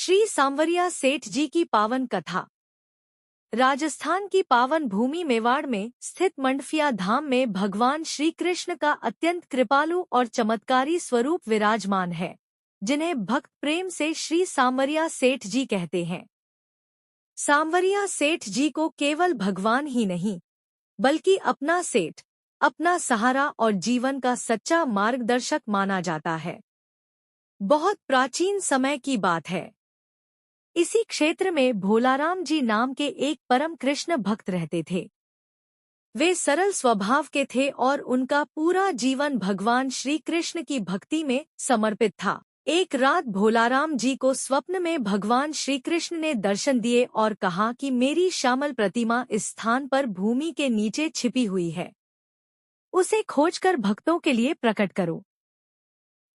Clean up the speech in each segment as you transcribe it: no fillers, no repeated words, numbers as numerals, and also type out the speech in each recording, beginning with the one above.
श्री सांवरिया सेठ जी की पावन कथा। राजस्थान की पावन भूमि मेवाड़ में स्थित मंडफिया धाम में भगवान श्री कृष्ण का अत्यंत कृपालु और चमत्कारी स्वरूप विराजमान है, जिन्हें भक्त प्रेम से श्री सांवरिया सेठ जी कहते हैं। सांवरिया सेठ जी को केवल भगवान ही नहीं, बल्कि अपना सेठ, अपना सहारा और जीवन का सच्चा मार्गदर्शक माना जाता है। बहुत प्राचीन समय की बात है। इसी क्षेत्र में भोलाराम जी नाम के एक परम कृष्ण भक्त रहते थे। वे सरल स्वभाव के थे और उनका पूरा जीवन भगवान श्री कृष्ण की भक्ति में समर्पित था। एक रात भोलाराम जी को स्वप्न में भगवान श्री कृष्ण ने दर्शन दिए और कहा कि मेरी श्यामल प्रतिमा इस स्थान पर भूमि के नीचे छिपी हुई है, उसे खोजकर भक्तों के लिए प्रकट करो।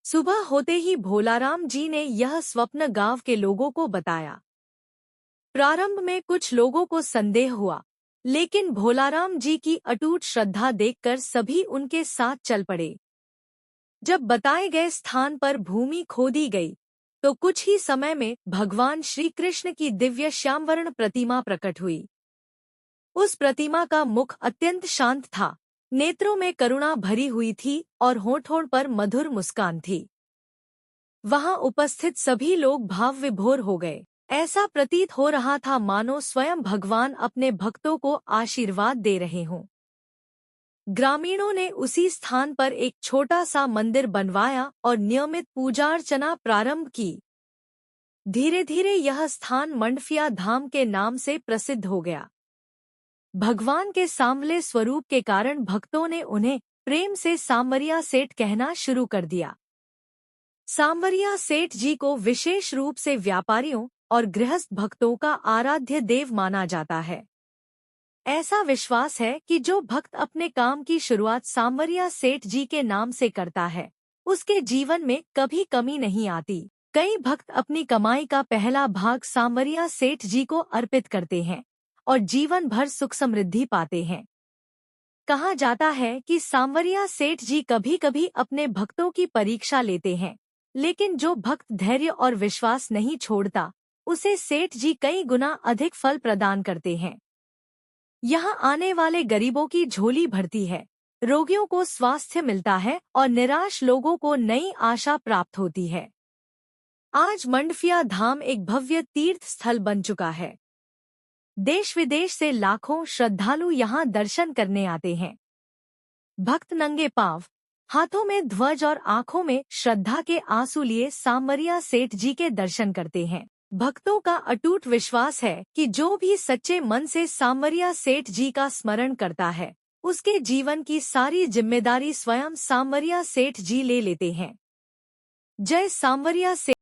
सुबह होते ही भोलाराम जी ने यह स्वप्न गांव के लोगों को बताया। प्रारंभ में कुछ लोगों को संदेह हुआ, लेकिन भोलाराम जी की अटूट श्रद्धा देखकर सभी उनके साथ चल पड़े। जब बताए गए स्थान पर भूमि खोदी गई, तो कुछ ही समय में भगवान श्री कृष्ण की दिव्य श्यामवर्ण प्रतिमा प्रकट हुई। उस प्रतिमा का मुख अत्यंत शांत था, नेत्रों में करुणा भरी हुई थी और होठों पर मधुर मुस्कान थी। वहां उपस्थित सभी लोग भाव विभोर हो गए। ऐसा प्रतीत हो रहा था मानो स्वयं भगवान अपने भक्तों को आशीर्वाद दे रहे हों। ग्रामीणों ने उसी स्थान पर एक छोटा सा मंदिर बनवाया और नियमित पूजा अर्चना प्रारंभ की। धीरे धीरे यह स्थान मंडफिया धाम के नाम से प्रसिद्ध हो गया। भगवान के सांवले स्वरूप के कारण भक्तों ने उन्हें प्रेम से सांवरिया सेठ कहना शुरू कर दिया। सांवरिया सेठ जी को विशेष रूप से व्यापारियों और गृहस्थ भक्तों का आराध्य देव माना जाता है। ऐसा विश्वास है कि जो भक्त अपने काम की शुरुआत सांवरिया सेठ जी के नाम से करता है, उसके जीवन में कभी कमी नहीं आती। कई भक्त अपनी कमाई का पहला भाग सांवरिया सेठ जी को अर्पित करते हैं और जीवन भर सुख समृद्धि पाते हैं। कहा जाता है कि सांवरिया सेठ जी कभी कभी अपने भक्तों की परीक्षा लेते हैं, लेकिन जो भक्त धैर्य और विश्वास नहीं छोड़ता, उसे सेठ जी कई गुना अधिक फल प्रदान करते हैं। यहाँ आने वाले गरीबों की झोली भरती है, रोगियों को स्वास्थ्य मिलता है और निराश लोगों को नई आशा प्राप्त होती है। आज मंडफिया धाम एक भव्य तीर्थ स्थल बन चुका है। देश विदेश से लाखों श्रद्धालु यहाँ दर्शन करने आते हैं। भक्त नंगे पांव, हाथों में ध्वज और आंखों में श्रद्धा के आंसू लिए सांवरिया सेठ जी के दर्शन करते हैं। भक्तों का अटूट विश्वास है कि जो भी सच्चे मन से सांवरिया सेठ जी का स्मरण करता है, उसके जीवन की सारी जिम्मेदारी स्वयं सांवरिया सेठ जी ले लेते हैं। जय सांवरिया सेठ।